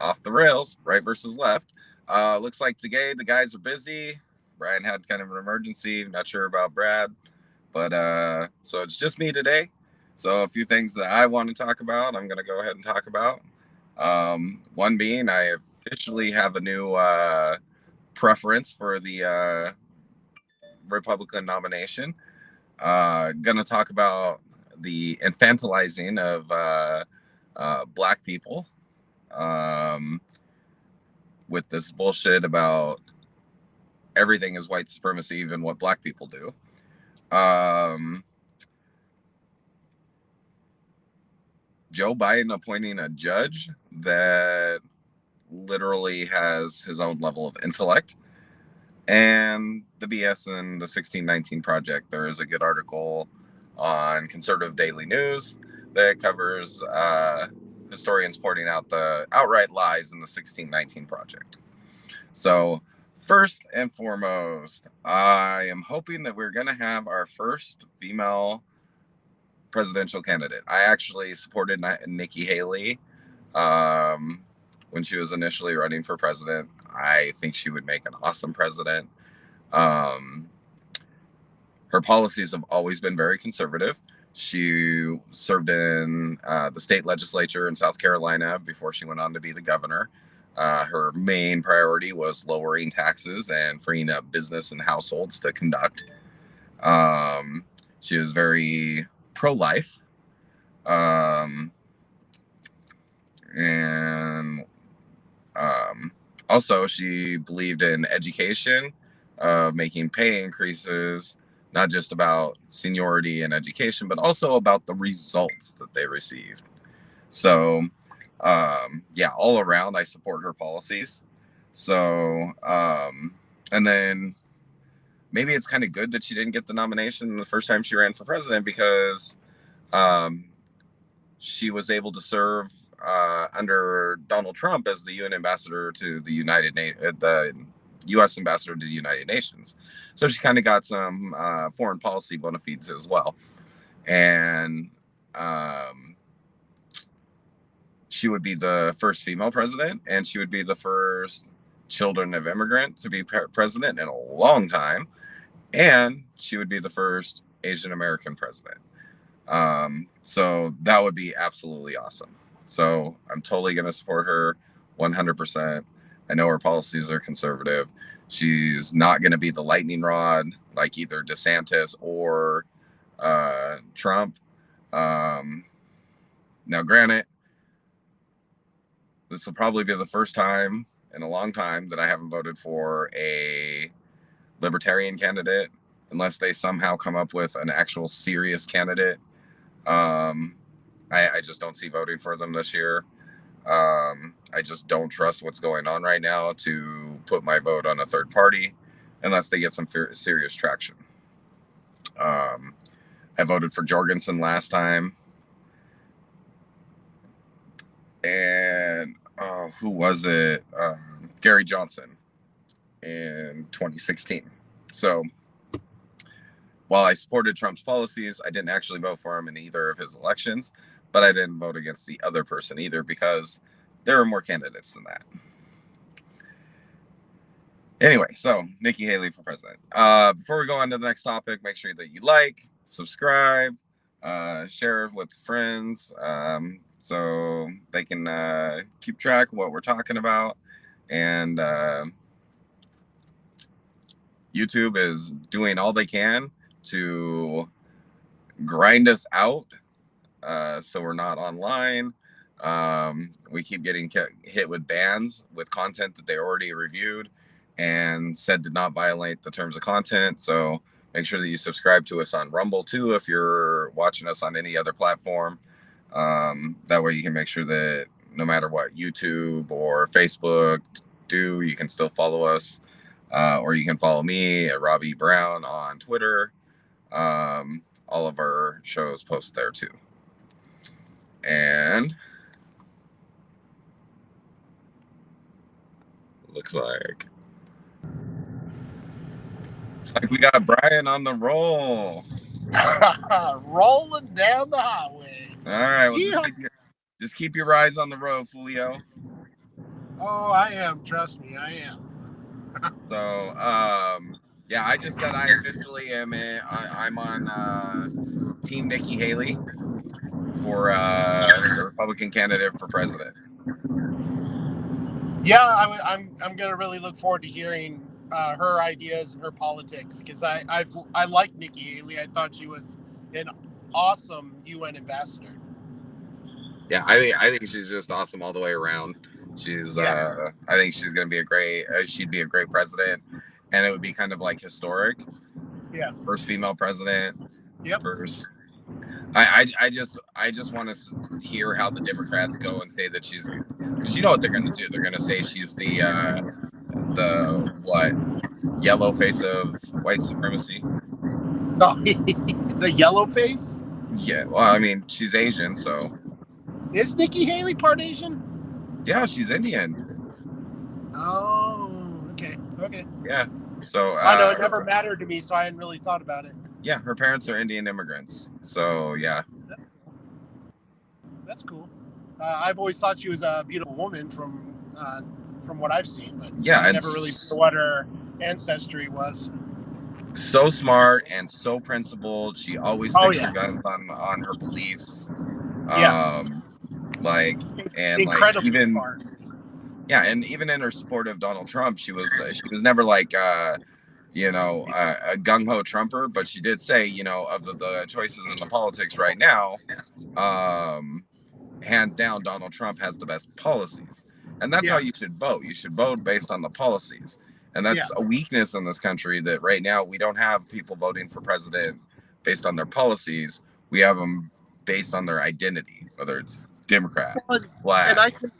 off the rails, right versus left. Looks like today the guys are busy. Brian had kind of an emergency. Not sure about Brad, but so it's just me today. So a few things that I want to talk about, I'm going to go ahead and talk about. One being, I officially have a new preference for the Republican nomination. Going to talk about the infantilizing of black people with this bullshit about everything is white supremacy, even what black people do. Joe Biden appointing a judge that literally has his own level of intellect, and the BS in the 1619 Project. There is a good article on Conservative Daily News that covers historians pointing out the outright lies in the 1619 Project. So first and foremost, I am hoping that we're going to have our first female presidential candidate. I actually supported Nikki Haley when she was initially running for president. I think she would make an awesome president. Her policies have always been very conservative. She served in the state legislature in South Carolina before she went on to be the governor. Her main priority was lowering taxes and freeing up business and households to conduct. She was very pro-life. And also, she believed in education, making pay increases, not just about seniority and education, but also about the results that they received. So, yeah, all around, I support her policies. So, and then maybe it's kind of good that she didn't get the nomination the first time she ran for president, because she was able to serve under Donald Trump as the UN ambassador to the the U.S. ambassador to the United Nations. So she kind of got some foreign policy bona fides as well. And she would be the first female president, and she would be the first children of immigrants to be president in a long time. And she would be the first Asian American president. So that would be absolutely awesome. So I'm totally going to support her 100%. I know her policies are conservative. She's not going to be the lightning rod like either DeSantis or Trump. Now, granted, this will probably be the first time in a long time that I haven't voted for a libertarian candidate, unless they somehow come up with an actual serious candidate. I just don't see voting for them this year. I just don't trust what's going on right now to put my vote on a third party unless they get some serious traction. I voted for Jorgensen last time. And who was it? Gary Johnson in 2016. So while I supported Trump's policies, I didn't actually vote for him in either of his elections, but I didn't vote against the other person either, because there are more candidates than that. Anyway, so Nikki Haley for president. Before we go on to the next topic, make sure that you like, subscribe, share with friends, so they can keep track of what we're talking about. And YouTube is doing all they can to grind us out, so we're not online. We keep getting hit with bans with content that they already reviewed and said did not violate the terms of content. So make sure that you subscribe to us on Rumble too if you're watching us on any other platform. That way you can make sure that no matter what YouTube or Facebook do, you can still follow us. Or you can follow me at Robbie Brown on Twitter. All of our shows post there too. And looks like we got Brian on the roll. Rolling down the highway. All right, well, just keep your eyes on the road, Fulio. Oh, I am. Trust me, I am. So, yeah, I just said I officially am I'm on Team Nikki Haley for the Republican candidate for president. Yeah, I'm gonna really look forward to hearing her ideas and her politics, because I like Nikki Haley. I thought she was an awesome UN ambassador. Yeah, I think she's just awesome all the way around. She's I think she's gonna be she'd be a great president, and it would be kind of like historic. Yeah. First female president. Yep. First. I just want to hear how the Democrats go and say that she's, because you know what they're gonna do. They're gonna say she's the what, yellow face of white supremacy. No, the yellow face. Yeah, well, I mean, she's Asian, so. Is Nikki Haley part Asian? Yeah, she's Indian. Oh, okay. Yeah, so. I know it never mattered to me, so I hadn't really thought about it. Yeah, her parents are Indian immigrants, so yeah. That's cool. I've always thought she was a beautiful woman from what I've seen, but yeah, I never really knew what her ancestry was. So smart and so principled. She always sticks to guns on her beliefs. Like, and incredibly like even smart. Yeah, and even in her support of Donald Trump, she was never like a gung-ho Trumper, but she did say, of the choices in the politics right now, hands down, Donald Trump has the best policies. And that's how you should vote. You should vote based on the policies. And that's a weakness in this country, that right now we don't have people voting for president based on their policies. We have them based on their identity, whether it's Democrat, black, and I can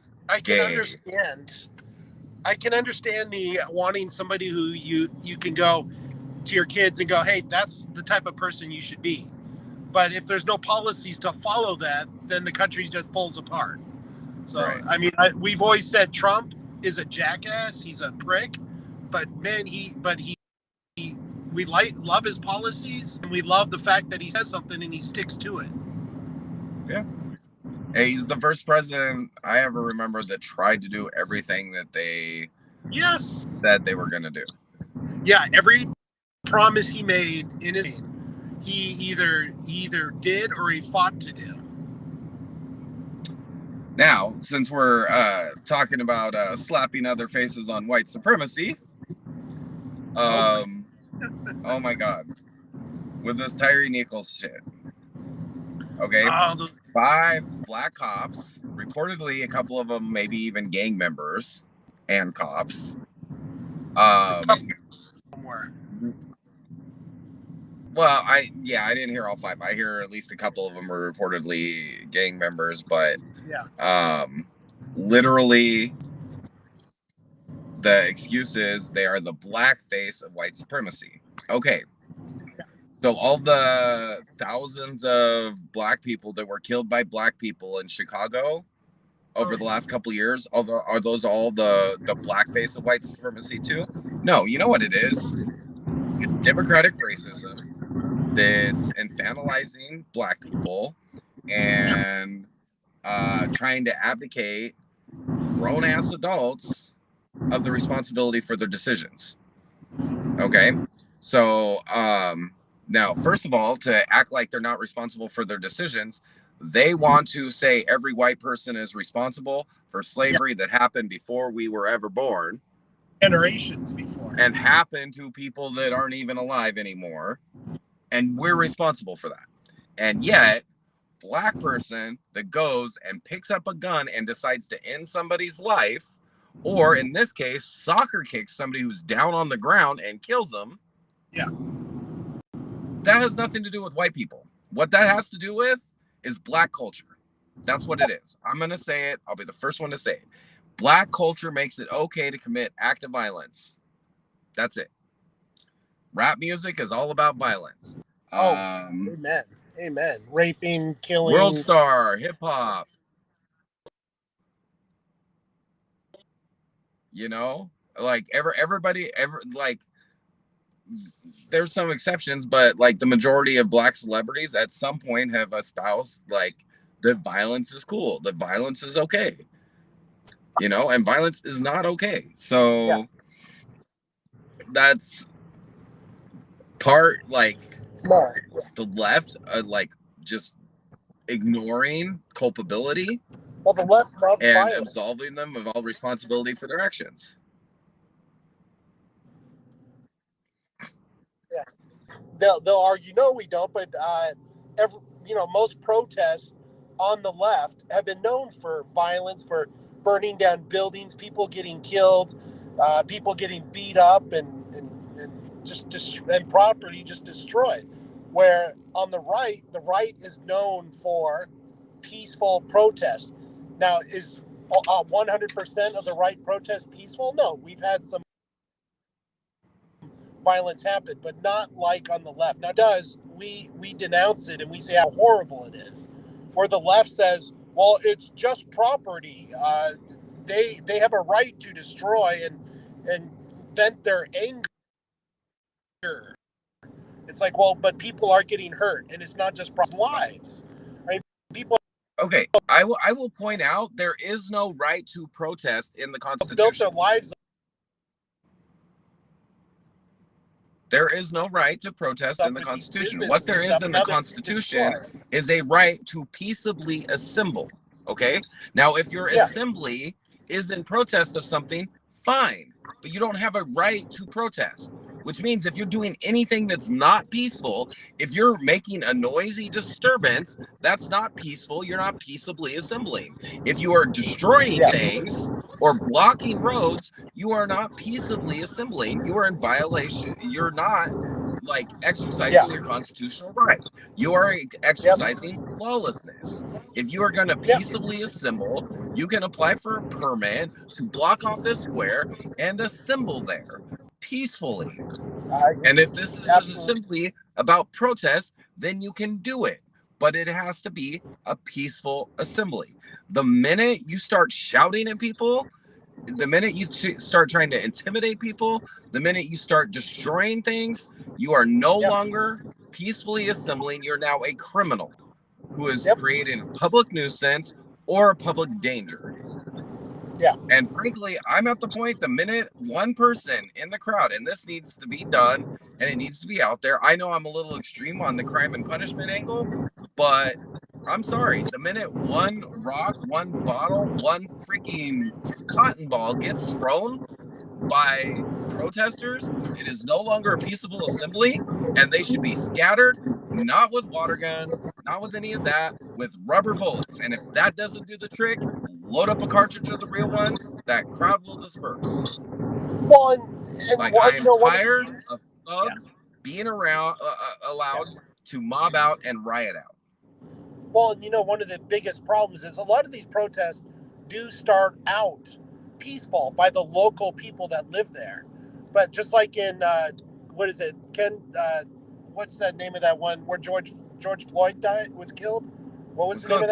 gay. understand. I can understand the wanting somebody who you can go to your kids and go, hey, that's the type of person you should be. But if there's no policies to follow that, then the country just falls apart. So, right. I mean, we've always said Trump is a jackass. He's a prick. But man, we love his policies, and we love the fact that he says something and he sticks to it. Yeah. Hey, he's the first president I ever remember that tried to do everything that they said they were going to do. Yeah, every promise he made in his name, he either did or he fought to do. Now, since we're talking about slapping other faces on white supremacy, oh my God, with this Tyree Nichols shit. Okay, 5 black cops, reportedly a couple of them maybe even gang members and cops. Well, I didn't hear all 5. I hear at least a couple of them were reportedly gang members, but literally the excuse is they are the black face of white supremacy. Okay. So all the thousands of black people that were killed by black people in Chicago over the last couple of years, are those all the blackface of white supremacy too? No, you know what it is? It's democratic racism that's infantilizing black people and trying to abdicate grown-ass adults of the responsibility for their decisions. Okay? So, now, first of all, to act like they're not responsible for their decisions, they want to say every white person is responsible for slavery that happened before we were ever born. Generations before. And happened to people that aren't even alive anymore. And we're responsible for that. And yet, black person that goes and picks up a gun and decides to end somebody's life, or in this case, soccer kicks somebody who's down on the ground and kills them. Yeah. That has nothing to do with white people. What that has to do with is black culture. That's what it is. I'm going to say it. I'll be the first one to say it. Black culture makes it okay to commit acts of violence. That's it. Rap music is all about violence. Amen. Amen. Raping, killing. World star, hip hop. You know, like everybody, like, there's some exceptions, but like the majority of black celebrities at some point have espoused like that violence is cool, that violence is okay. you know, and violence is not okay. So that's part, like, No. the left, like, just ignoring culpability Well, the left loves and violence. absolving them of all responsibility for their actions. Yeah. They'll argue, no, we don't. But most protests on the left have been known for violence, for burning down buildings, people getting killed, people getting beat up, and and property just destroyed. Where on the right is known for peaceful protest. Now, is 100% of the right protest peaceful? No, we've had some violence happen, but not like on the left. Now, we denounce it and we say how horrible it is. For the left says, well, it's just property. They have a right to destroy and vent their anger. It's like, well, but people are getting hurt, and it's not just lives. I mean, people. Okay, I will point out there is no right to protest in the Constitution. Built their lives. There is no right to protest in the Constitution. What there is in the Constitution is a right to peaceably assemble. Okay? Now, if your assembly is in protest of something, fine. But you don't have a right to protest, which means if you're doing anything that's not peaceful, if you're making a noisy disturbance, that's not peaceful. You're not peaceably assembling. If you are destroying things or blocking roads, you are not peaceably assembling. You are in violation. You're not, like, exercising your constitutional right. You are exercising lawlessness. If you are going to peaceably assemble, you can apply for a permit to block off this square and assemble there peacefully. And if this is simply about protest, then you can do it. But it has to be a peaceful assembly. The minute you start shouting at people, the minute you start trying to intimidate people, the minute you start destroying things, you are no longer peacefully assembling. You're now a criminal who is creating a public nuisance or a public danger. And frankly, I'm at the point, the minute one person in the crowd, and this needs to be done and it needs to be out there. I know I'm a little extreme on the crime and punishment angle, but I'm sorry. The minute one rock, one bottle, one freaking cotton ball gets thrown by protesters, it is no longer a peaceable assembly, and they should be scattered, not with water guns, not with any of that, with rubber bullets. And if that doesn't do the trick, load up a cartridge of the real ones. That crowd will disperse. Well, and like, I am tired of thugs being around, allowed to mob out and riot out. Well, one of the biggest problems is a lot of these protests do start out peaceful by the local people that live there. But just like in, what is it, what's that name of that one where George Floyd was killed? What was the name of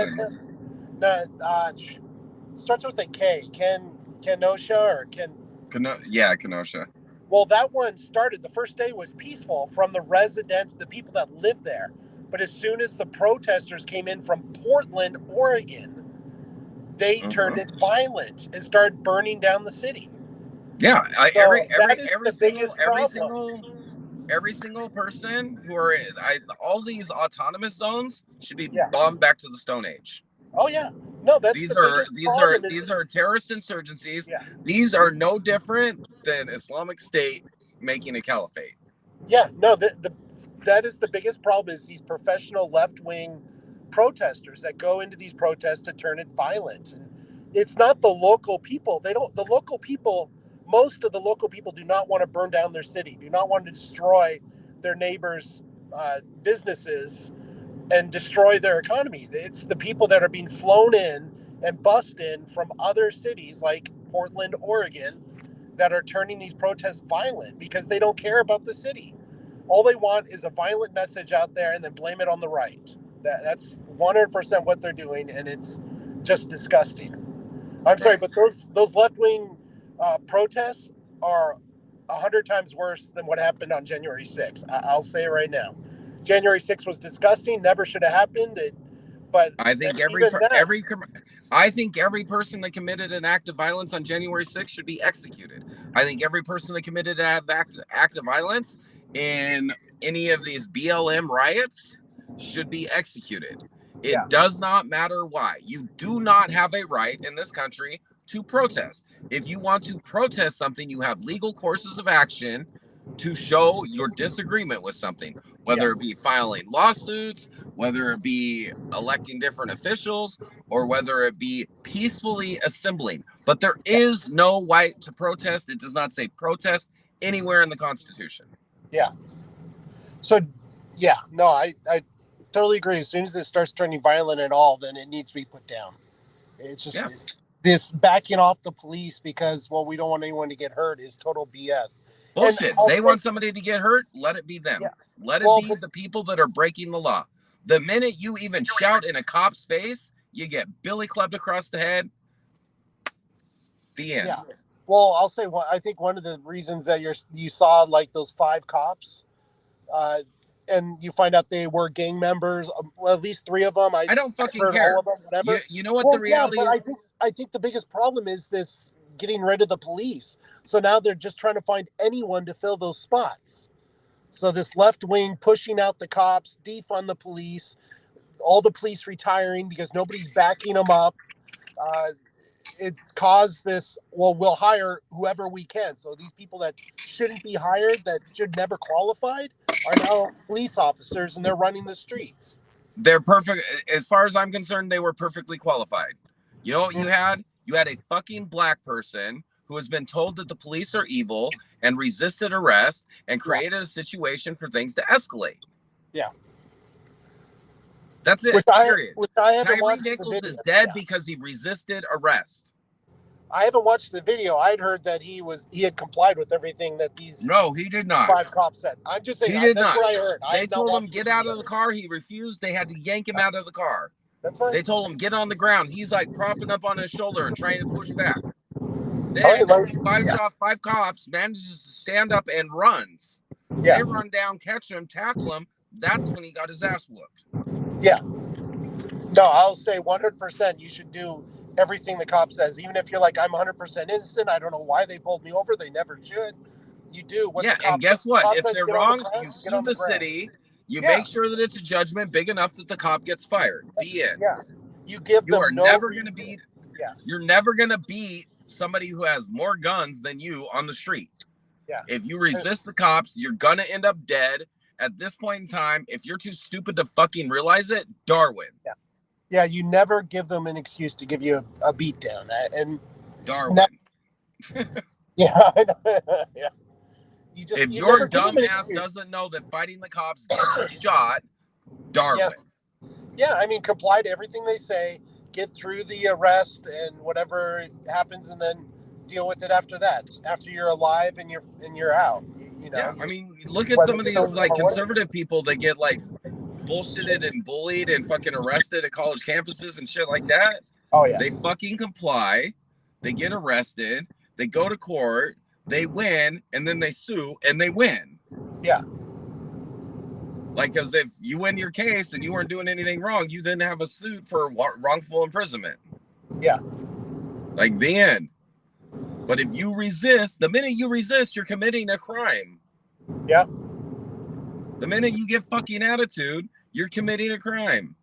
that? No, starts with a K. Kenosha or Kenosha. Well, that one started, the first day was peaceful from the people that live there. But as soon as the protesters came in from Portland, Oregon, they turned it violent and started burning down the city. Yeah, every single person who are all these autonomous zones should be bombed back to the Stone Age. Oh yeah, no, that's these are terrorist insurgencies. Yeah. These are no different than Islamic State making a caliphate. Yeah, no, that is the biggest problem, is these professional left-wing protesters that go into these protests to turn it violent. And it's not the local people. Most of the local people do not want to burn down their city, do not want to destroy their neighbors' businesses and destroy their economy. It's the people that are being flown in and bussed in from other cities like Portland, Oregon, that are turning these protests violent because they don't care about the city. All they want is a violent message out there and then blame it on the right. That's 100% what they're doing, and it's just disgusting. I'm sorry, but those left-wing protests are 100 times worse than what happened on January 6th. I'll say it right now. January 6th was disgusting, never should have happened. But I think I think every person that committed an act of violence on January 6th should be executed. I think every person that committed an act of violence in any of these BLM riots should be executed. It does not matter why. You do not have a right in this country to protest. If you want to protest something, you have legal courses of action to show your disagreement with something, whether it be filing lawsuits, whether it be electing different officials, or whether it be peacefully assembling. But there is no right to protest. It does not say protest anywhere in the Constitution. Yeah. So, yeah, no, I totally agree. As soon as it starts turning violent at all, then it needs to be put down. It's just this backing off the police because, well, we don't want anyone to get hurt is total BS. Bullshit. They want somebody to get hurt. Let it be them. Yeah. Let it be the people that are breaking the law. The minute you even shout in a cop's face, you get billy clubbed across the head. The end. Yeah. Well, I'll say I think one of the reasons that you saw like those 5 cops, and you find out they were gang members. Well, at least 3 of them. I don't fucking care. All of them, whatever. You know what the reality is? But I think the biggest problem is this getting rid of the police. So now they're just trying to find anyone to fill those spots. So this left wing pushing out the cops, defund the police, all the police retiring because nobody's backing them up. It's caused this, well, we'll hire whoever we can. So these people that shouldn't be hired, that should never qualified, are now police officers and they're running the streets. They're perfect. As far as I'm concerned, they were perfectly qualified. You know what you had? You had a fucking black person who has been told that the police are evil and resisted arrest and created a situation for things to escalate. Yeah. That's it. Which I haven't Tyree watched. Nichols is dead because he resisted arrest. I haven't watched the video. I'd heard that he had complied with everything that these. No, he did not. 5 cops said. I'm just saying. He did that's not. what I heard. They told him get out of the car. He refused. They had to yank him out of the car. That's fine. They told him get on the ground. He's like propping up on his shoulder and trying to push back. Then 5 cops manages to stand up and runs. Yeah. They run down, catch him, tackle him. That's when he got his ass whooped. Yeah. No, I'll say 100% you should do everything the cop says. Even if you're like, I'm 100% innocent. I don't know why they pulled me over. They never should. You do what the cop and guess what? If they're wrong, you sue the city. You make sure that it's a judgment big enough that the cop gets fired. The end. Yeah. You give them never going to beat. Yeah. You're never going to beat somebody who has more guns than you on the street. Yeah. If you resist the cops, you're going to end up dead. At this point in time, if you're too stupid to fucking realize it, Darwin. Yeah. Yeah, you never give them an excuse to give you a beat down. And Darwin. Yeah. Yeah. If your dumb ass doesn't know that fighting the cops gets you shot, Darwin. Yeah, I mean, comply to everything they say, get through the arrest and whatever happens, and then deal with it after that. After you're alive and you're out. You know. Yeah, I mean, look at some of these like conservative people that get like bullshitted and bullied and fucking arrested at college campuses and shit like that. Oh yeah. They fucking comply. They get arrested. They go to court. They win, and then they sue, and they win. Yeah. Like, because if you win your case and you weren't doing anything wrong, you then have a suit for wrongful imprisonment. Yeah. Like, the end. But if you resist, the minute you resist, you're committing a crime. Yeah. The minute you get fucking attitude, you're committing a crime.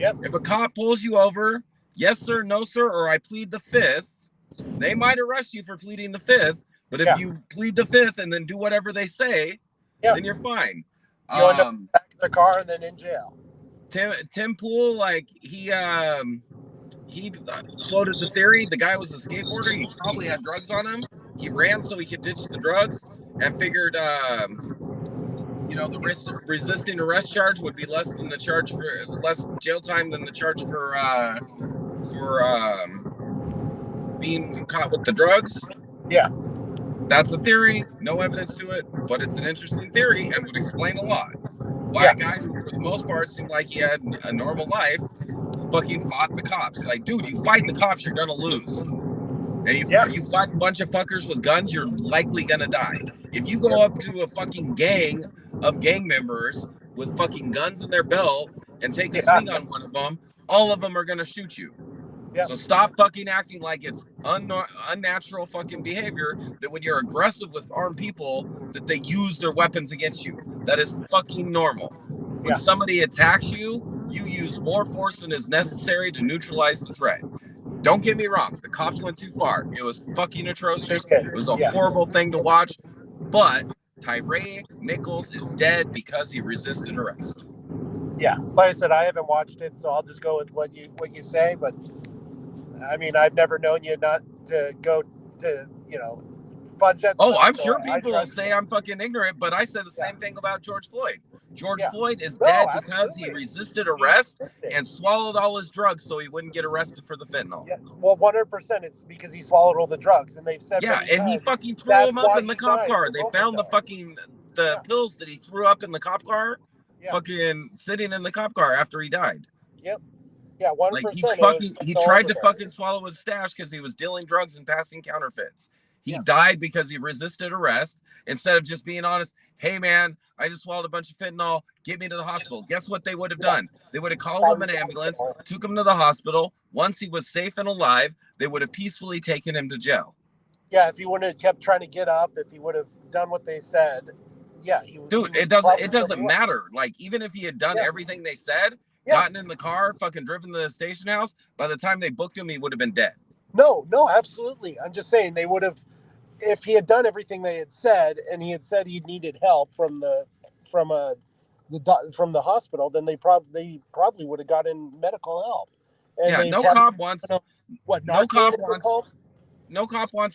Yep. If a cop pulls you over, yes, sir, no, sir, or I plead the 5th, they might arrest you for pleading the 5th. But if you plead the 5th and then do whatever they say, then you're fine. You end up back in the car and then in jail. Tim Pool, like he floated the theory. The guy was a skateboarder. He probably had drugs on him. He ran so he could ditch the drugs and figured, the resisting arrest charge would be less than the charge for less jail time than the charge for being caught with the drugs. Yeah. That's a theory, no evidence to it, but it's an interesting theory and would explain a lot. Why a guy who, for the most part, seemed like he had a normal life, fucking fought the cops. Like, dude, you fight the cops, you're gonna lose. And you fight a bunch of fuckers with guns, you're likely gonna die. If you go up to a fucking gang of gang members with fucking guns in their belt and take a swing on one of them, all of them are gonna shoot you. So stop fucking acting like it's unnatural fucking behavior that when you're aggressive with armed people, that they use their weapons against you. That is fucking normal. When somebody attacks you, you use more force than is necessary to neutralize the threat. Don't get me wrong. The cops went too far. It was fucking atrocious. It was a horrible thing to watch. But Tyree Nichols is dead because he resisted arrest. Yeah, like I said, I haven't watched it, so I'll just go with what you say. But I mean, I've never known you not to go to fudge that. Oh, I'm sure people will say I'm fucking ignorant, but I said the same thing about George Floyd. George Floyd is dead because he resisted arrest and swallowed all his drugs so he wouldn't get arrested for the fentanyl. Yeah, well, 100%. It's because he swallowed all the drugs, and they've said he fucking threw them up in the cop car. They found the fucking pills that he threw up in the cop car, fucking sitting in the cop car after he died. Yep. Yeah, 100%. Like he tried to fucking swallow his stash because he was dealing drugs and passing counterfeits. He died because he resisted arrest instead of just being honest. Hey man, I just swallowed a bunch of fentanyl. Get me to the hospital. Guess what they would have done? They would have called him an ambulance, took him to the hospital. Once he was safe and alive, they would have peacefully taken him to jail. Yeah, if he wouldn't have kept trying to get up, if he would have done what they said, it doesn't matter. Like even if he had done everything they said, gotten in the car, fucking driven to the station house, by the time they booked him, he would have been dead. No, absolutely. I'm just saying they would have, if he had done everything they had said, and he had said he needed help from the hospital, then they probably would have gotten medical help. And no cop wants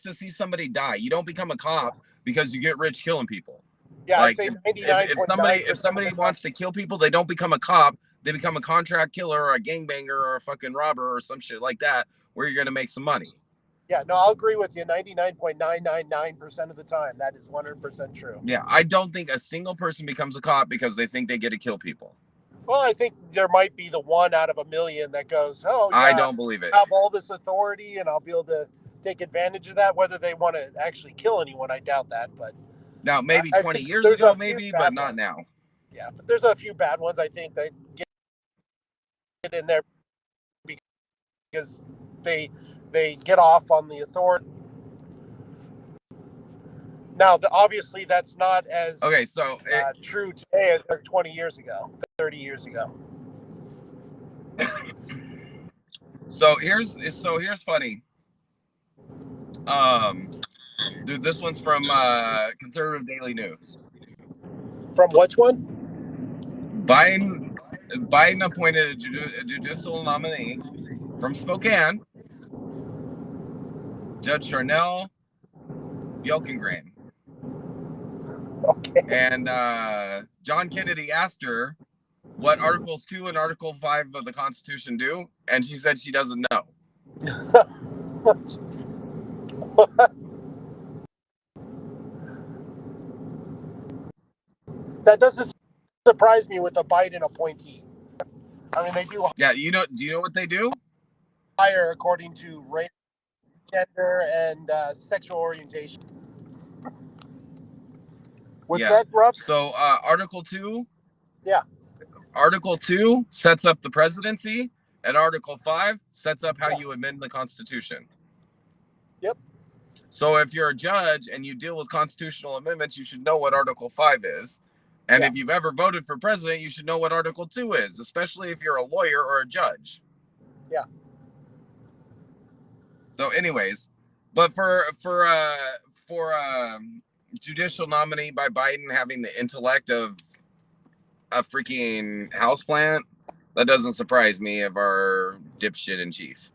to see somebody die. You don't become a cop because you get rich killing people. Yeah, like if somebody wants to kill people, they don't become a cop. They become a contract killer or a gangbanger or a fucking robber or some shit like that, where you're gonna make some money. Yeah, no, I'll agree with you 99.999% of the time. That is 100% true. Yeah, I don't think a single person becomes a cop because they think they get to kill people. Well, I think there might be the 1 out of a million that goes, oh, yeah, I don't believe it. I have all this authority and I'll be able to take advantage of that. Whether they want to actually kill anyone, I doubt that. But now, maybe 20 years ago, maybe, but not now. Yeah, but there's a few bad ones, I think, that get in there because they get off on the authority. Now, obviously, that's not as true today as 20 years ago, 30 years ago. So here's funny. Dude, this one's from Conservative Daily News. From which one? Biden appointed a judicial nominee from Spokane, Judge Charnel Bjelkengren. Okay. And John Kennedy asked her what Articles 2 and Article 5 of the Constitution do, and she said she doesn't know. That doesn't surprise me with a Biden appointee. I mean, they do. Yeah, do you know what they do? Hire according to race, gender, and sexual orientation. What's that, Rob? So Article 2. Yeah. Article 2 sets up the presidency, and Article 5 sets up how you amend the Constitution. Yep. So if you're a judge and you deal with constitutional amendments, you should know what Article 5 is. And if you've ever voted for president, you should know what Article 2 is, especially if you're a lawyer or a judge. Yeah. So anyways, but for judicial nominee by Biden having the intellect of a freaking houseplant, that doesn't surprise me of our dipshit in chief.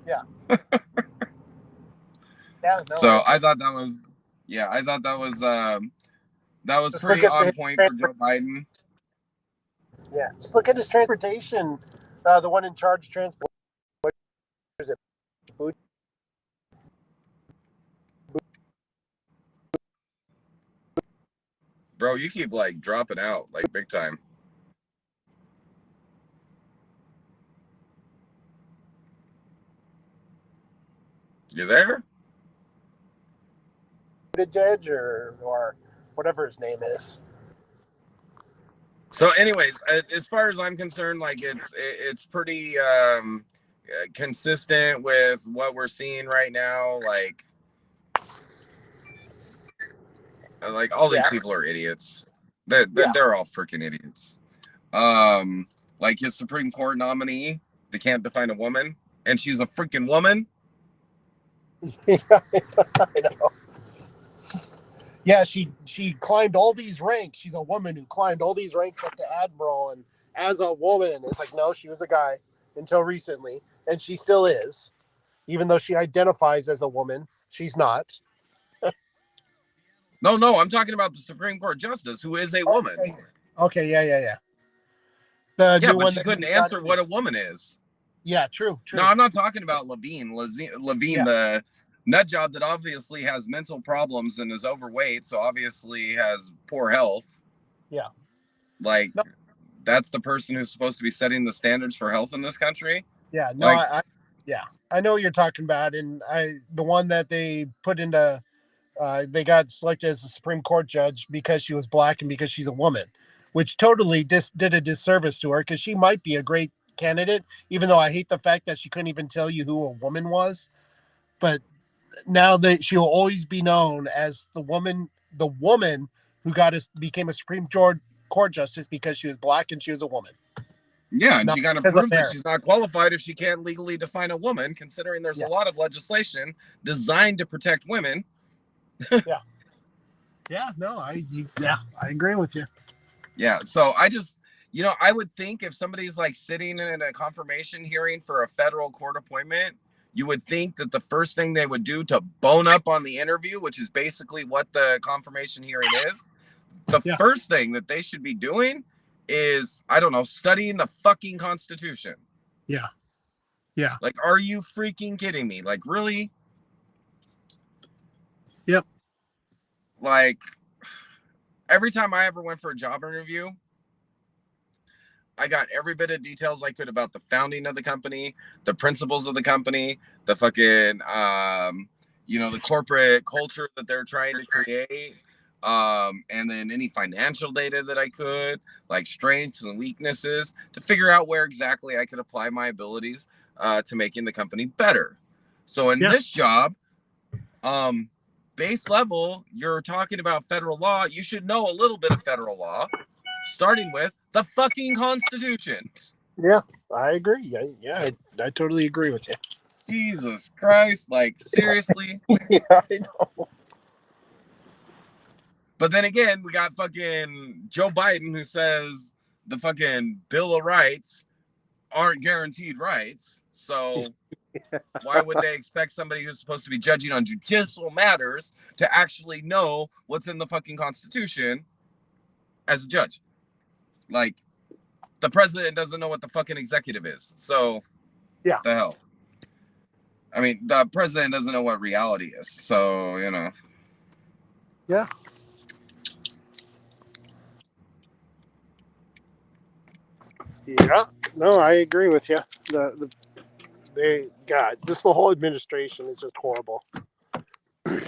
Yeah. So I thought that was pretty on point for Joe Biden. Yeah, just look at his transportation. The one in charge of transport. What is it? Bro, you keep like dropping out like big time. You there? Judge or whatever his name is. So, anyways, as far as I'm concerned, like it's pretty consistent with what we're seeing right now. Like all these Yeah. people are idiots. They're all freaking idiots. Like his Supreme Court nominee, they can't define a woman, and she's a freaking woman. I know. Yeah, she climbed all these ranks. She's a woman who climbed all these ranks up to admiral, and as a woman, it's like, no, she was a guy until recently, and she still is, even though she identifies as a woman. She's not. No, I'm talking about the Supreme Court justice who is a woman. Okay, yeah. The Yeah, new but one she that couldn't got answer what a woman is. Yeah, true. No, I'm not talking about Levine, Yeah. the nut job that obviously has mental problems and is overweight, so obviously has poor health. Yeah. Like, No. that's the person who's supposed to be setting the standards for health in this country. Yeah, no, Like, I know what you're talking about, and the one that they put into, they got selected as a Supreme Court judge because she was black and because she's a woman, which totally did a disservice to her, because she might be a great candidate, even though I hate the fact that she couldn't even tell you who a woman was. But now that she will always be known as the woman who became a Supreme Court justice because she was black and she was a woman. yeah, and Not she got to because of prove that merit. she's not qualified if she can't legally define a woman, considering there's a lot of legislation designed to protect women. Yeah, no, I agree with you. Yeah, so I just, I would think if somebody's like sitting in a confirmation hearing for a federal court appointment, you would think that the first thing they would do to bone up on the interview, which is basically what the confirmation hearing is, the first thing that they should be doing is, I don't know, studying the fucking Constitution. Yeah. Like, are you freaking kidding me? Like, really? Yep. Like, every time I ever went for a job interview, I got every bit of details I could about the founding of the company, the principles of the company, the fucking, the corporate culture that they're trying to create. And then any financial data that I could, like strengths and weaknesses, to figure out where exactly I could apply my abilities to making the company better. So in this job, base level, you're talking about federal law. You should know a little bit of federal law, starting with the fucking Constitution. Yeah, I agree. I totally agree with you. Jesus Christ, like, seriously? Yeah, I know. But then again, we got fucking Joe Biden, who says the fucking Bill of Rights aren't guaranteed rights. So why would they expect somebody who's supposed to be judging on judicial matters to actually know what's in the fucking Constitution as a judge? Like, the president doesn't know what the fucking executive is. So, yeah, the hell. I mean, the president doesn't know what reality is. So, Yeah. Yeah. No, I agree with you. Just the whole administration is just horrible. I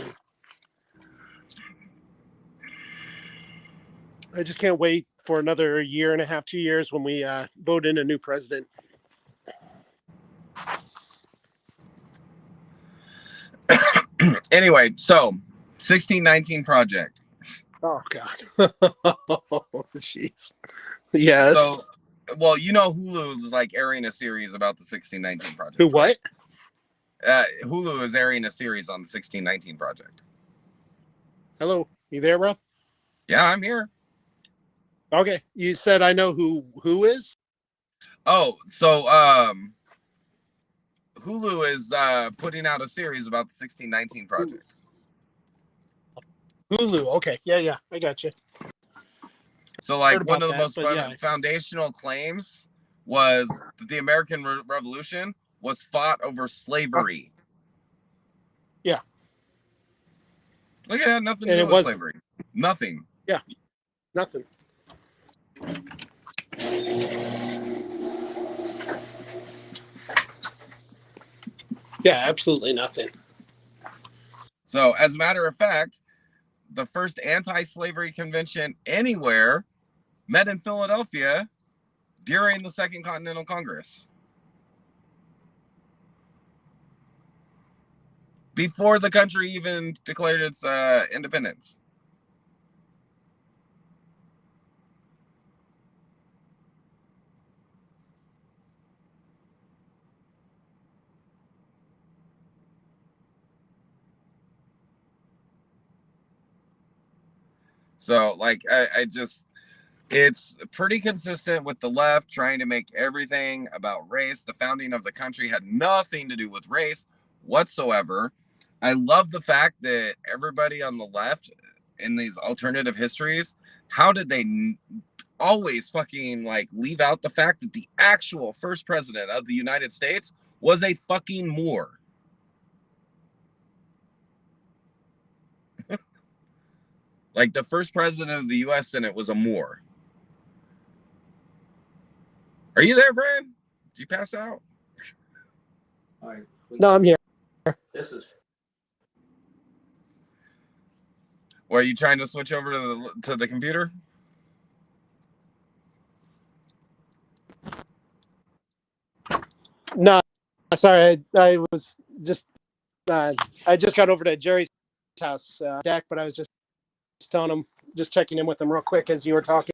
just can't wait for another year and a half, 2 years when we vote in a new president. Anyway, so 1619 Project. Oh God. Jeez. Yes. So, well, Hulu is like airing a series about the 1619 Project. Who? What? Hulu is airing a series on the 1619 Project. Hello, you there, bro? Yeah, I'm here. Okay, you said I know who is. Oh, so Hulu is putting out a series about the 1619 Project. Hulu. Okay, yeah, I got you. So, like, one of the most foundational claims was that the American Revolution was fought over slavery. Yeah. Look at that, nothing to do with slavery. Nothing. Yeah, nothing. Yeah, absolutely nothing. So, as a matter of fact, the first anti-slavery convention anywhere met in Philadelphia during the Second Continental Congress. Before the country even declared its independence. So, like, I just, it's pretty consistent with the left trying to make everything about race. The founding of the country had nothing to do with race whatsoever. I love the fact that everybody on the left in these alternative histories, how did they always fucking like leave out the fact that the actual first president of the United States was a fucking Moor? Like, the first president of the U.S. Senate was a Moor. Are you there, Brian? Did you pass out? All right. No, I'm here. This is. Well, are you trying to switch over to the computer? No, sorry. I was just. I just got over to Jerry's house deck, but I was just telling him, just checking in with him real quick as you were talking.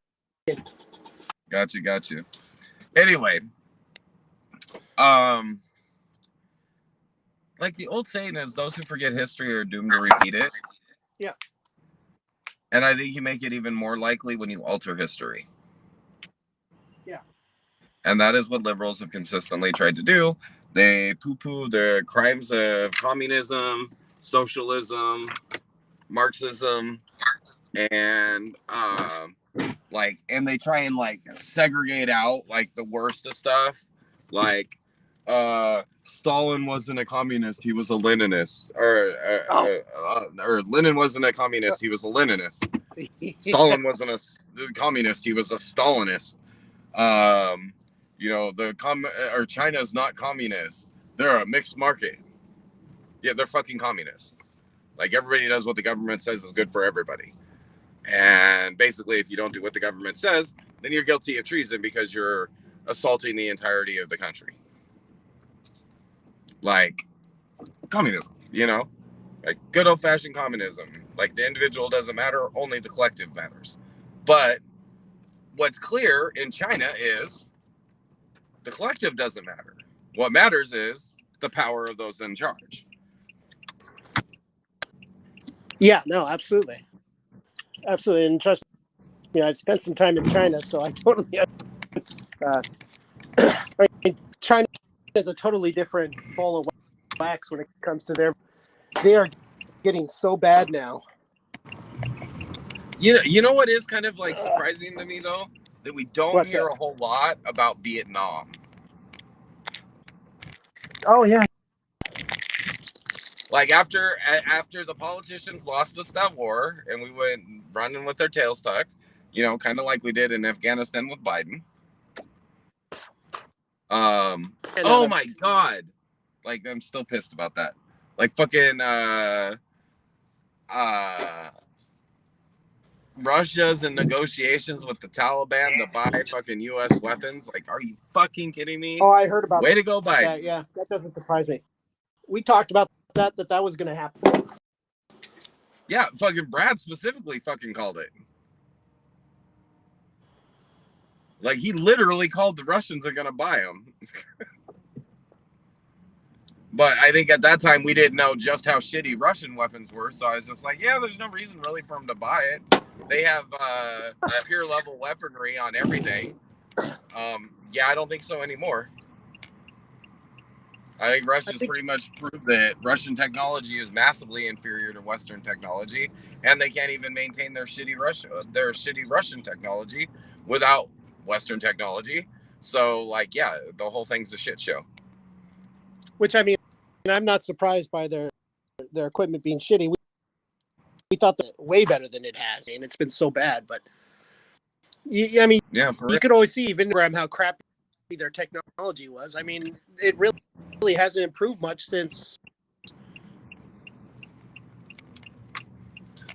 Got you. Anyway, like the old saying is, those who forget history are doomed to repeat it. Yeah. And I think you make it even more likely when you alter history. Yeah. And that is what liberals have consistently tried to do. They poo-poo the crimes of communism, socialism, Marxism, and and they try and like segregate out like the worst of stuff. Like Stalin wasn't a communist, he was a Leninist. Or Lenin wasn't a communist, he was a Leninist. Stalin wasn't a communist, he was a Stalinist. China's not communist, they're a mixed market. Yeah, they're fucking communists. Like, everybody does what the government says is good for everybody. And basically, if you don't do what the government says, then you're guilty of treason because you're assaulting the entirety of the country. Like, communism, like good old-fashioned communism. Like, the individual doesn't matter, only the collective matters. But what's clear in China is the collective doesn't matter. What matters is the power of those in charge. Yeah, no, absolutely. Absolutely. And trust me, I've spent some time in China, so I totally China is a totally different ball of wax when it comes to they are getting so bad now. You know what is kind of like surprising to me though? That we don't hear a whole lot about Vietnam. Oh yeah. Like, after the politicians lost us that war and we went running with their tails tucked, kind of like we did in Afghanistan with Biden. Oh my God. Like, I'm still pissed about that. Like, fucking Russia's in negotiations with the Taliban to buy fucking U.S. weapons. Like, are you fucking kidding me? Oh, I heard about Way to go, Biden. that. Yeah, that doesn't surprise me. We talked about that was going to happen. Yeah, fucking Brad specifically fucking called it. Like, he literally called the Russians are going to buy them. But I think at that time we didn't know just how shitty Russian weapons were. So I was just like, yeah, there's no reason really for them to buy it. They have peer level weaponry on everything. Yeah, I don't think so anymore. I think Russia's pretty much proved that Russian technology is massively inferior to Western technology, and they can't even maintain their shitty Russian technology without Western technology. So, like, yeah, the whole thing's a shit show. Which, I mean, I'm not surprised by their equipment being shitty. We thought that way better than it has, and it's been so bad. But I mean, yeah, you could always see even how crappy their technology was. I mean, it really hasn't improved much since.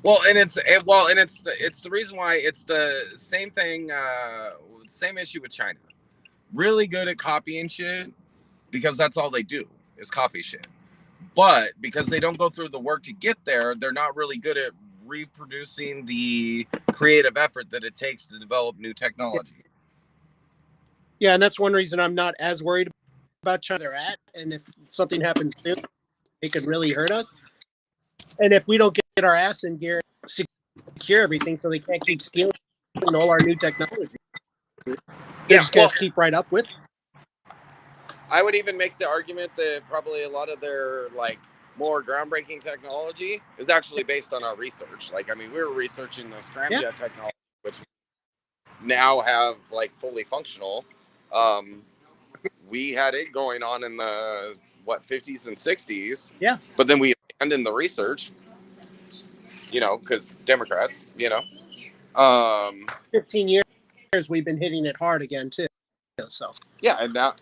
Well, and it's the reason why it's the same thing, same issue with China. Really good at copying shit because that's all they do is copy shit. But because they don't go through the work to get there, they're not really good at reproducing the creative effort that it takes to develop new technology. Yeah, and that's one reason I'm not as worried about China they're at. And if something happens soon, it could really hurt us. And if we don't get our ass in gear, secure everything so they can't keep stealing all our new technology, they're just going to keep right up with. I would even make the argument that probably a lot of their like more groundbreaking technology is actually based on our research. Like, I mean, we were researching the scramjet technology, which now have like fully functional. We had it going on in the 50s and 60s. Yeah. But then we abandoned the research, because Democrats, 15 years we've been hitting it hard again too. So yeah, and now,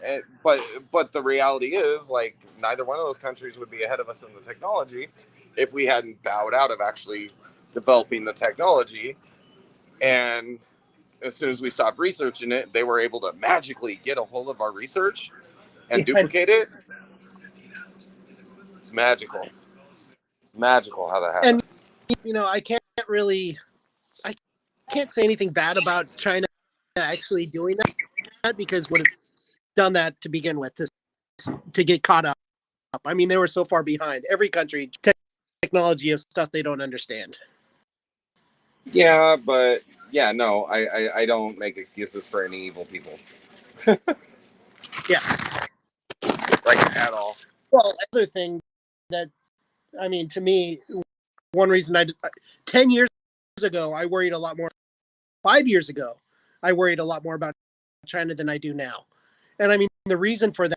but the reality is, like, neither one of those countries would be ahead of us in the technology if we hadn't bowed out of actually developing the technology. And as soon as we stopped researching it, they were able to magically get a hold of our research and duplicate it. It's magical. It's magical how that happens. And I can't say anything bad about China actually doing that because when it's done that to begin with, to get caught up. I mean, they were so far behind. Every country, technology of stuff they don't understand. Yeah, but no, I don't make excuses for any evil people. Yeah. Like, at all. Well, other thing that, I mean, to me, one reason 10 years ago, I worried a lot more. 5 years ago, I worried a lot more about China than I do now. And I mean, the reason for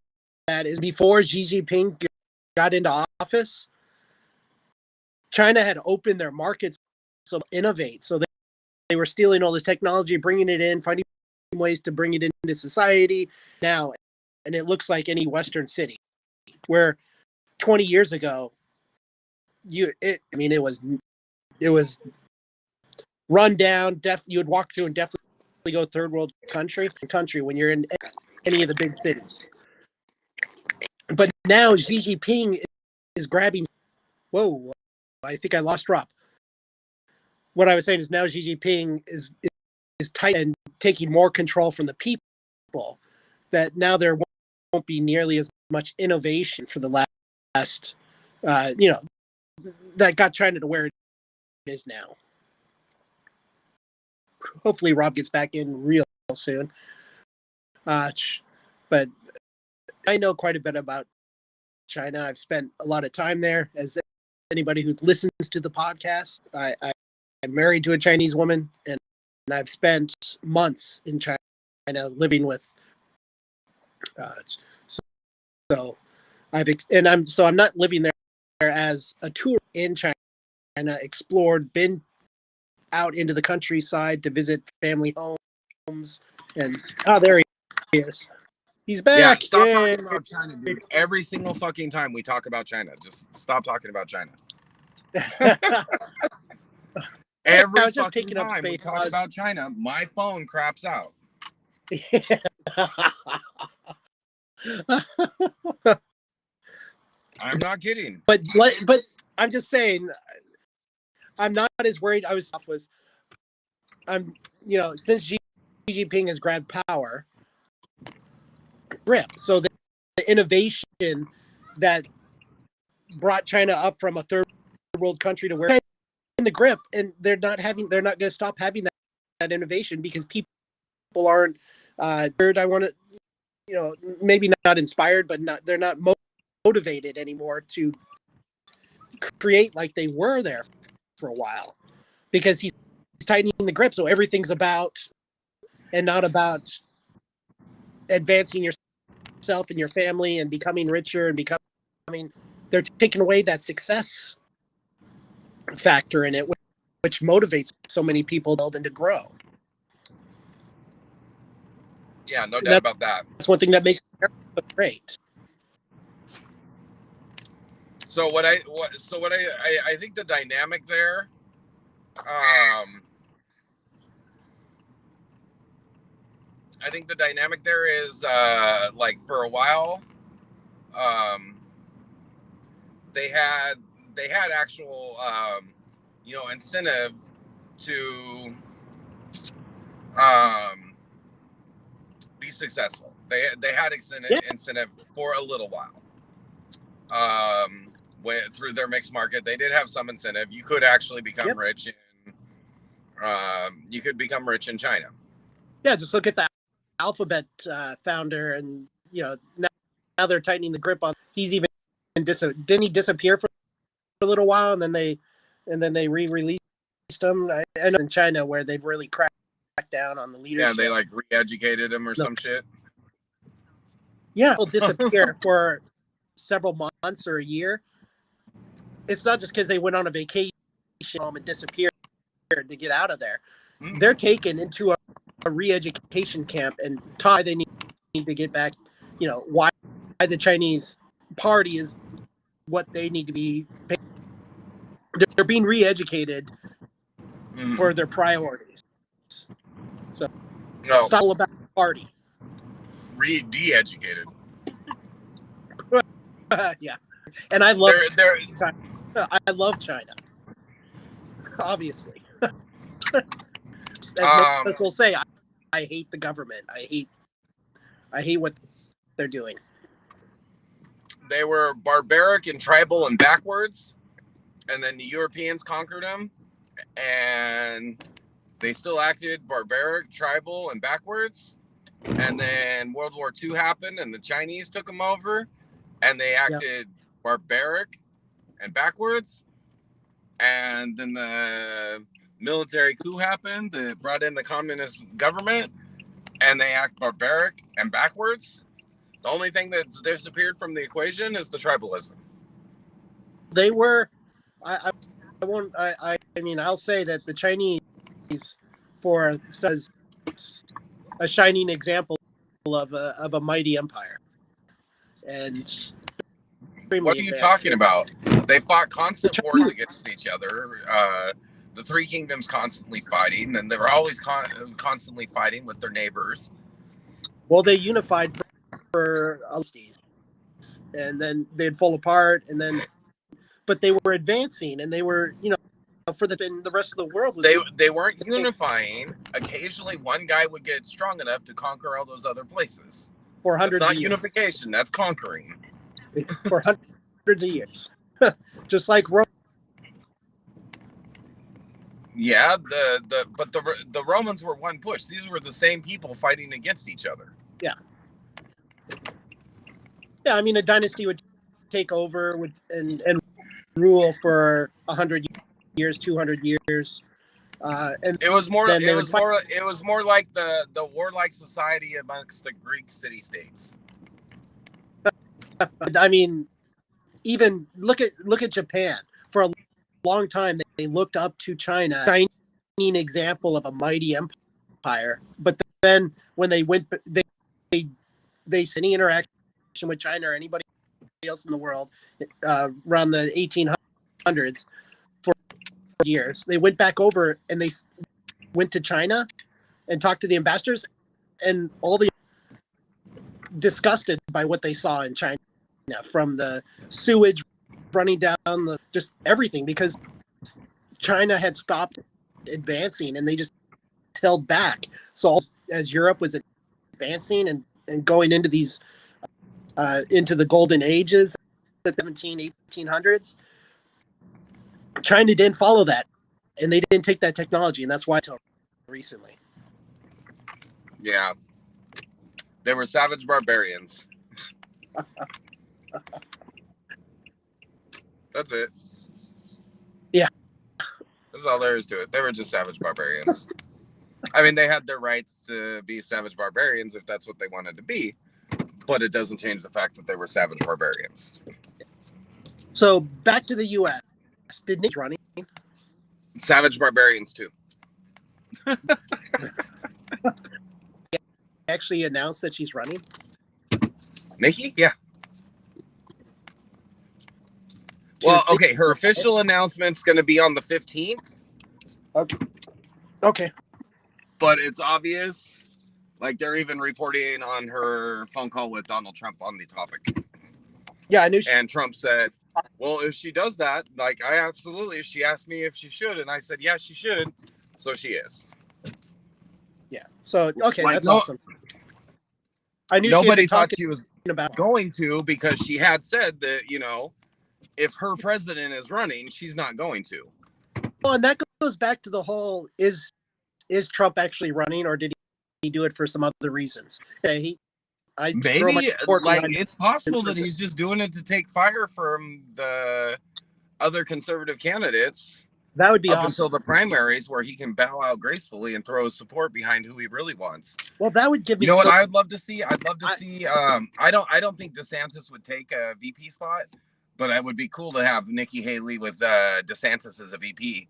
that is before Xi Jinping got into office, China had opened their markets to innovate. So they were stealing all this technology, bringing it in, finding ways to bring it into society now. And it looks like any Western city where 20 years ago, it was run down. You would walk through and definitely go third world country when you're in any of the big cities. But now Xi Jinping is grabbing. Whoa, I think I lost Rob. What I was saying is now Xi Jinping is tight and taking more control from the people. That now there won't be nearly as much innovation for the last, that got China to where it is now. Hopefully Rob gets back in real soon. But I know quite a bit about China. I've spent a lot of time there. As anybody who listens to the podcast, I'm married to a Chinese woman, and I've spent months in China living with. I'm not living there as a tour in China. Explored, been out into the countryside to visit family homes, and there he is. He's back. Yeah, stop talking about China, dude. Every single fucking time we talk about China, just stop talking about China. Every fucking time we talk about China, my phone craps out. I'm not kidding. But I'm just saying, I'm not as worried. Since Xi Jinping has grabbed power, so the innovation that brought China up from a third world country to where in the grip, and they're not going to stop having that innovation because people aren't. I want to, maybe not inspired, but they're not motivated anymore to create like they were there for a while, because he's tightening the grip. So everything's about and not about advancing yourself and your family and becoming richer and they're taking away that success factor in it, which motivates so many people to build and to grow. Yeah, no doubt about that. That's one thing that makes America great. So what I think the dynamic there I think the dynamic there is like for a while, they had actual incentive to be successful. They had incentive for a little while. Through their mixed market, they did have some incentive. You could actually become rich you could become rich in China. Yeah, just look at the Alphabet founder, and now they're tightening the grip on. He's even didn't he disappear for a little while, and then they re-released him. I know in China where they've really cracked down on the leadership. Yeah, they like re-educated him or some shit. Yeah, he'll disappear for several months or a year. It's not just because they went on a vacation and disappeared to get out of there. Mm-hmm. They're taken into a re-education camp and taught they need to get back. Why the Chinese party is what they need to be. They're being re-educated for their priorities. So it's not all about the party. De-educated. Yeah, and I love China. I love China. Obviously, as most will say, I hate the government. I hate what they're doing. They were barbaric and tribal and backwards, and then the Europeans conquered them, and they still acted barbaric, tribal, and backwards. And then World War II happened, and the Chinese took them over, and they acted barbaric and backwards. And then the military coup happened that brought in the communist government, and they act barbaric and backwards. The only thing that's disappeared from the equation is the tribalism. They were, I'll say that the Chinese says a shining example of a mighty empire. And what are you talking about? They fought constant wars against each other. The Three Kingdoms constantly fighting, and they were always constantly fighting with their neighbors. Well, they unified for and then they'd fall apart, but they were advancing, and they were, for the rest of the world. They weren't unifying. Occasionally, one guy would get strong enough to conquer all those other places. For hundreds that's not unification. That's conquering. For hundreds of years, just like Rome. Yeah, but the Romans were one push. These were the same people fighting against each other. Yeah. Yeah, I mean, a dynasty would take over and rule for 100 years, 200 years. And it was more like the warlike society amongst the Greek city-states. I mean, even look at Japan. For a long time, they looked up to China, a shining example of a mighty empire. But then when they went, they any interaction with China or anybody else in the world around the 1800s for years, they went back over and they went to China and talked to the ambassadors, and all the disgusted by what they saw in China, from the sewage running down just everything, because China had stopped advancing and they just held back. So as Europe was advancing and going into these into the golden ages, the 1800s, China didn't follow that, and they didn't take that technology, and that's why until recently. Yeah, they were savage barbarians. That's it. Yeah, that's all there is to it. They were just savage barbarians. I mean, they had their rights to be savage barbarians if that's what they wanted to be, but it doesn't change the fact that they were savage barbarians. So back to the U.S. Did Nikki running? Savage barbarians too. Actually announced that she's running. Nikki? Yeah. Well, okay, her official announcement's going to be on the 15th, Okay. But it's obvious. Like, they're even reporting on her phone call with Donald Trump on the topic. Yeah, I knew. And Trump said, well, if she does that, like, I absolutely, she asked me if she should, and I said, yeah, she should. So she is. Yeah. So, okay, like, that's awesome. I knew nobody thought she was about going to, because she had said that, you know, if her president is running, she's not going to. Well, and that goes back to the whole, is Trump actually running, or did he do it for some other reasons? Okay, maybe, like, it's possible that he's just doing it to take fire from the other conservative candidates. That would be up awesome. Until the primaries, where he can bow out gracefully and throw his support behind who he really wants. Well, that would give me. You know what I'd love to see? I'd love to see. I don't think DeSantis would take a VP spot, but it would be cool to have Nikki Haley with DeSantis as a VP.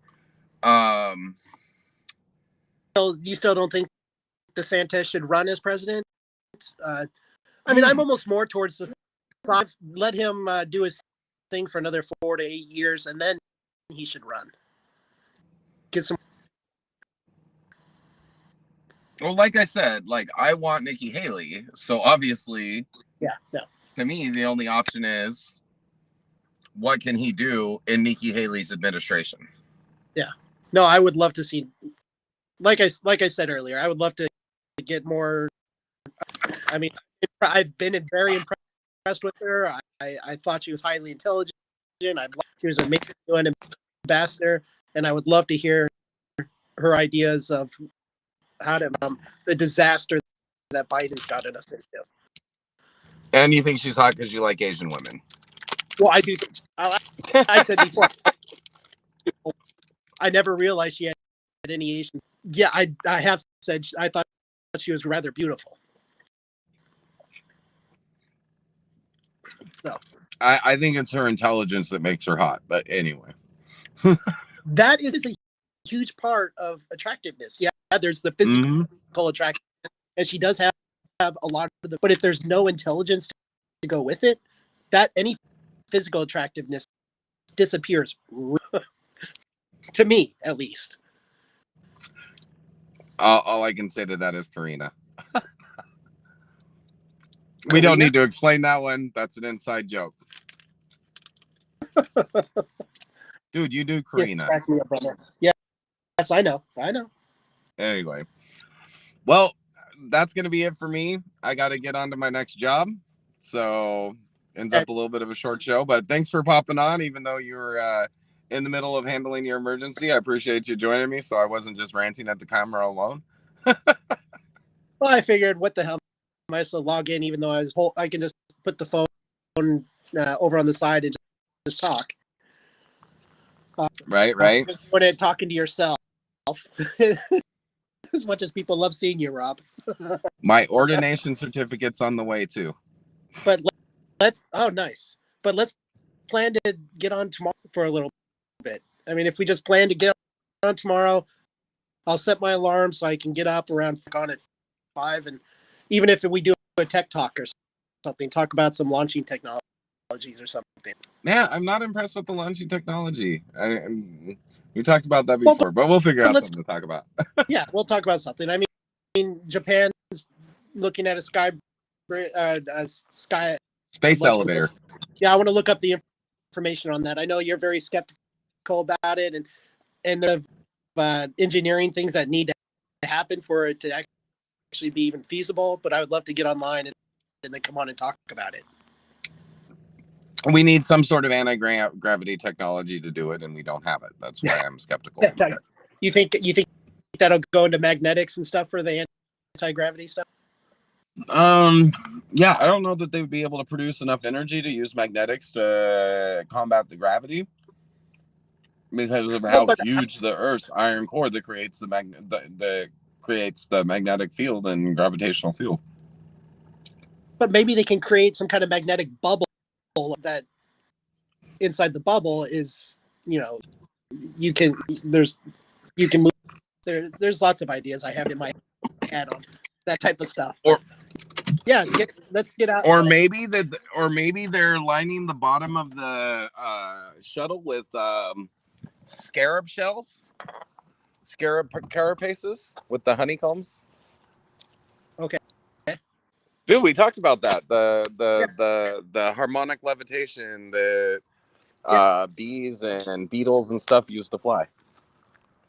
You still don't think DeSantis should run as president? I mean, I'm almost more towards the side. Let him do his thing for another 4 to 8 years, and then he should run. Get some. Well, like I said, like, I want Nikki Haley, so obviously, to me, the only option is, what can he do in Nikki Haley's administration? Yeah. No, I would love to see. Like I said earlier, I would love to get more. I mean, I've been very impressed with her. I thought she was highly intelligent. She was amazing UN ambassador, and I would love to hear her ideas of how to the disaster that Biden's gotten us into. And you think she's hot because you like Asian women? Well, I do. I said before, I never realized she had any Asian. Yeah, I have said I thought she was rather beautiful. So I think it's her intelligence that makes her hot. But anyway, that is a huge part of attractiveness. Yeah, there's the physical attractiveness, and she does have a lot of the. But if there's no intelligence to go with it, that any physical attractiveness disappears. To me, at least. All I can say to that is Karina. We don't need to explain that one. That's an inside joke. Dude, you do Karina. Yeah, yes, I know. Anyway. Well, that's going to be it for me. I got to get on to my next job. So, ends up a little bit of a short show. But thanks for popping on, even though you were in the middle of handling your emergency. I appreciate you joining me, so I wasn't just ranting at the camera alone. Well, I figured, what the hell? I might log in, even though I can just put the phone over on the side and just talk. Right. When you're talking to yourself, as much as people love seeing you, Rob. My ordination certificate's on the way too. But let's. Oh, nice. But let's plan to get on tomorrow for a little bit. I mean, if we just plan to get on tomorrow, I'll set my alarm so I can get up around on at 5, and even if we do a tech talk or something, talk about some launching technologies or something. Yeah, I'm not impressed with the launching technology. We talked about that before, but we'll figure out something to talk about. Yeah, we'll talk about something. I mean, Japan's looking at a space elevator. Yeah, I want to look up the information on that. I know you're very skeptical about it, and the engineering things that need to happen for it to actually be even feasible. But I would love to get online and then come on and talk about it. We need some sort of anti-gravity technology to do it, and we don't have it. That's why I'm skeptical. You think that'll go into magnetics and stuff for the anti-gravity stuff? Yeah, I don't know that they would be able to produce enough energy to use magnetics to combat the gravity, because of how huge the Earth's iron core that creates the magnetic field and gravitational field. But maybe they can create some kind of magnetic bubble that inside the bubble is, you can move. There's lots of ideas I have in my head on that type of stuff. Let's get out. Or maybe they're lining the bottom of the shuttle with scarab shells, carapaces with the honeycombs. Okay. Dude, we talked about that. The harmonic levitation that bees and beetles and stuff use to fly.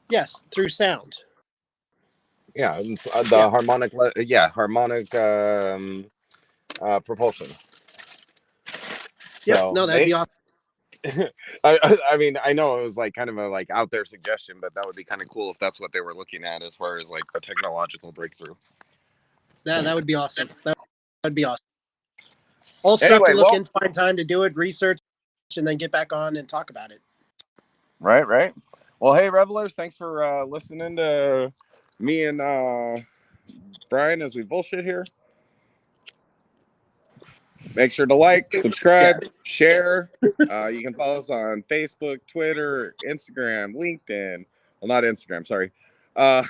Yes, through sound. Yeah, and the harmonic propulsion. Yep. So No, that'd be awesome. I mean, I know it was like kind of a like out there suggestion, but that would be kind of cool if that's what they were looking at as far as like the technological breakthrough. That would be awesome. That'd be awesome. Also, have to look in, find time to do it, research, and then get back on and talk about it. Right. Well, hey, revelers, thanks for listening to me and Brian as we bullshit here. Make sure to like, subscribe, share. You can follow us on Facebook, Twitter, Instagram, LinkedIn. Well, not Instagram, sorry. Talk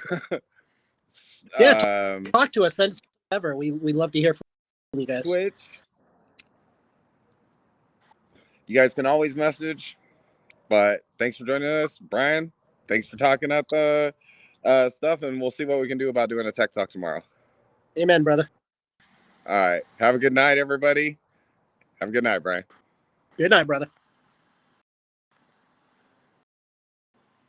to us. Send ever. We love to hear from you guys. Twitch. You guys can always message. But thanks for joining us, Brian. Thanks for talking up stuff, and we'll see what we can do about doing a tech talk tomorrow. Amen, brother. All right. Have a good night, everybody. Have a good night, Brian. Good night, brother.